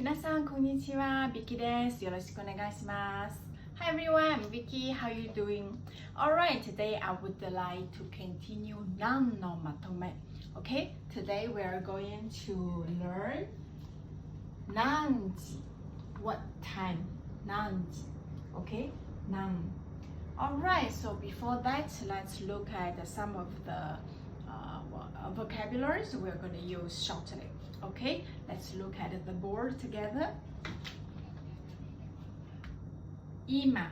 皆さんこんにちは、ビキです。よろしくお願いします。Hi everyone, I'm Vicky. How you doing? Alright, today I would like to continue 何のまとめ。Okay, today we are going to learn 何時 what time 何時 Okay, 何 Alright, so before that, let's look at some of the vocabularies we're going to use shortly. Okay, let's look at the board together. 今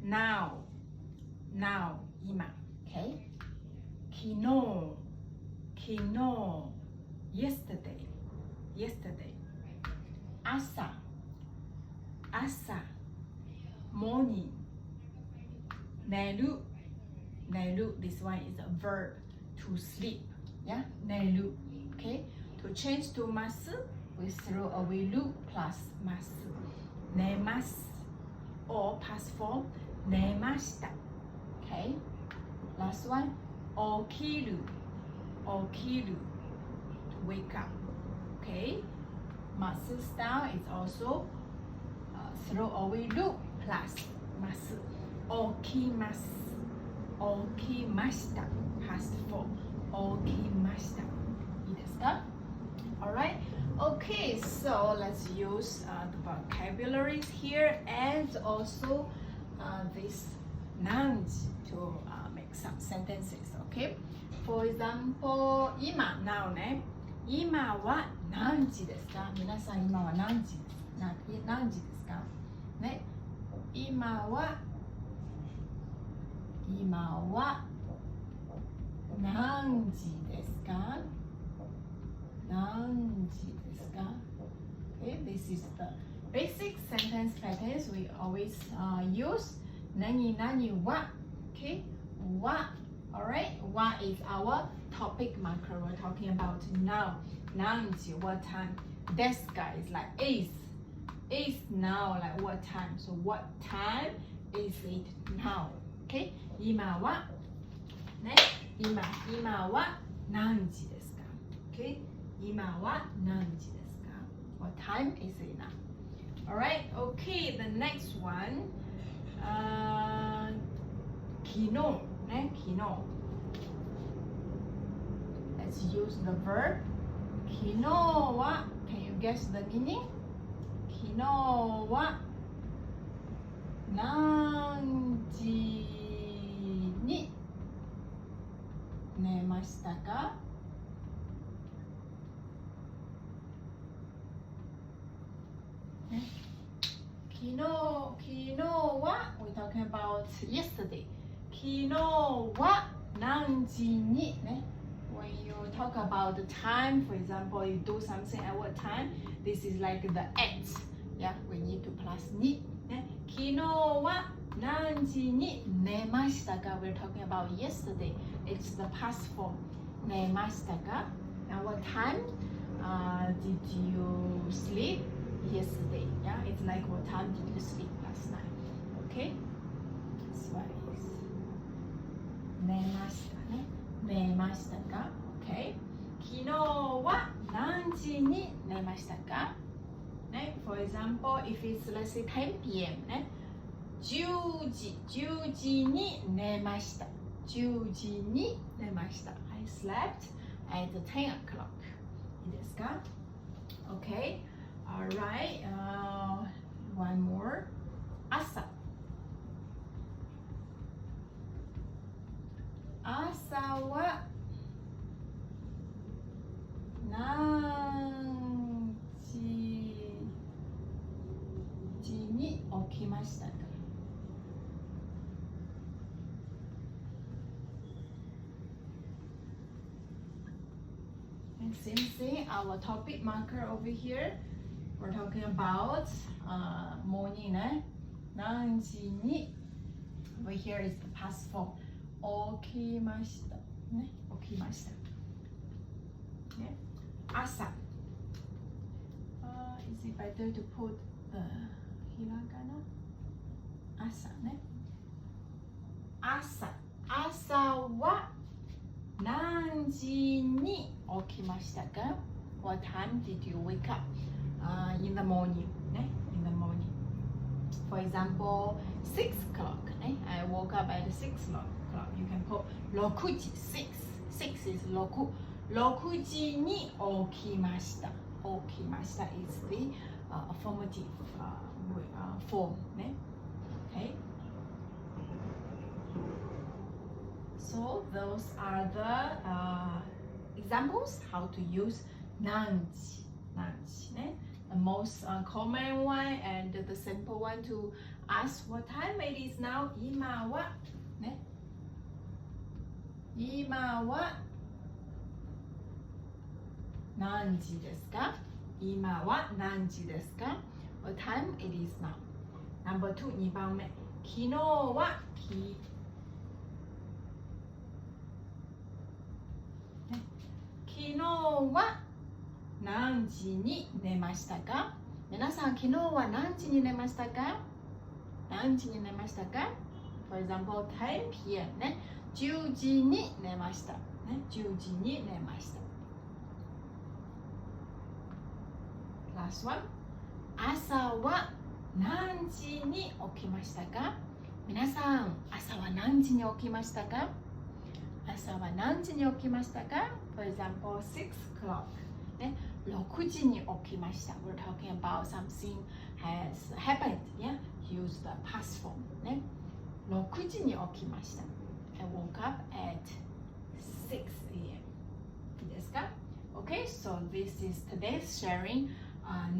now 今 Okay, 昨日 yesterday 朝 morning 寝る this one is a verb to sleep. Yeah, 寝る Okay, to change to ます we throw away る plus ます寝ます or past form 寝ました Okay, last one 起きる to wake up. Okay, ます style is also throw away る plus ます起きました past form 起きました。いいですか? Alright, okay, so let's use the vocabularies here and also this 何時 to make some sentences, okay? For example, 今 now ね、今は何時ですか? 皆さん今は何時ですか? ね、今は何時ですか? Okay, this is the basic sentence patterns we always use. 何々は Okay, は Alright, は is our topic marker. We're talking about now. 何時 what time? ですか is like is now like what time? So what time is it now? Okay, 今はね、今は何時ですか? Okay, 今は何時ですか? What time is it now? Alright, okay, the next one. 昨日ね、昨日 Let's use the verb. 昨日は Can you guess the meaning? 昨日は何時に寝ましたか? ね、昨日は we're talking about yesterday. 昨日は何時にね When you talk about the time, for example, you do something at what time, this is like the at. Yeah, we need to plus に、ね、昨日は何時に寝ましたか? We're talking about yesterday. It's the past form. 寝ましたか? Now what time did you sleep yesterday? Yeah, it's like what time did you sleep last night? Okay? This one is 寝ましたね。寝ましたか? Okay? 昨日は何時に寝ましたか? ね, for example, if it's let's say 10 p.m. ね。10時に寝ました。10時に寝ました。I slept at 10 o'clock. いいですか? Okay. Alright. One more. 朝は何時に起きましたか? And same thing, our topic marker over here, we're talking about morning, ね。何時に over here is the past form. 起きました。ね、起きました。ね、朝。Is it better to put the ひらがな? 朝ね。朝は何時に起きましたか? What time did you wake up? In the morning. In the morning. For example, 6 o'clock. I woke up at 6 o'clock. You can put 6時 6. 6 is 6. 6時に起きました。起きました is the affirmative form. Okay. So those are the examples how to use 何時 The most common one and the simple one to ask what time it is now. 今は今は何時ですか？今は何時ですか？ What time it is now? Number 2、2番目。昨日は昨日は何時に寝ましたか？皆さん、昨日は何時に寝ましたか？何時に寝ましたか？ For example, 10 p.m. 10時に寝ました。10時に寝ました。Last one. 朝は何時に起きましたか？皆さん、朝は何時に起きましたか？朝は何時に起きましたか？ For example, 6 o'clock. 6時に起きました。We're talking about something has happened. Use the past form. 6時に起きました。I woke up at 6 a.m. いいですか？ Okay, so this is today's sharing.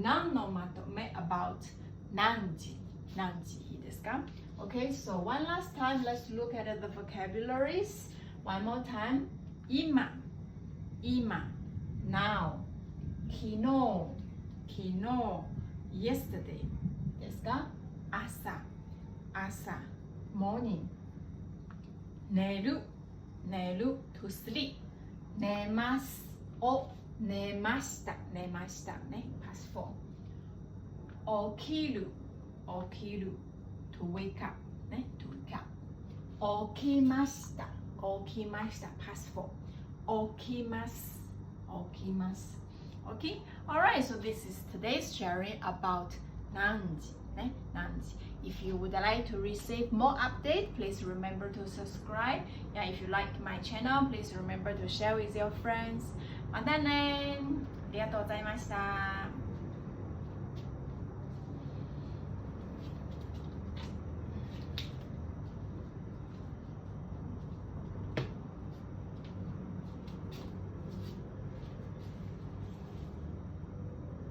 何のまとめ about 何時いいですか？ Okay, so one last time, let's look at the vocabularies. One more time. 今 now 昨日 yesterday ですか？朝 morning 寝る to sleep 寝ます寝ました past form 起きる to wake up to wake up 起きました past form 起きます Okay, alright, so this is today's sharing about 何時 If you would like to receive more updates, please remember to subscribe. If you like my channel, please remember to share with your friends. またね。ありがとうございました。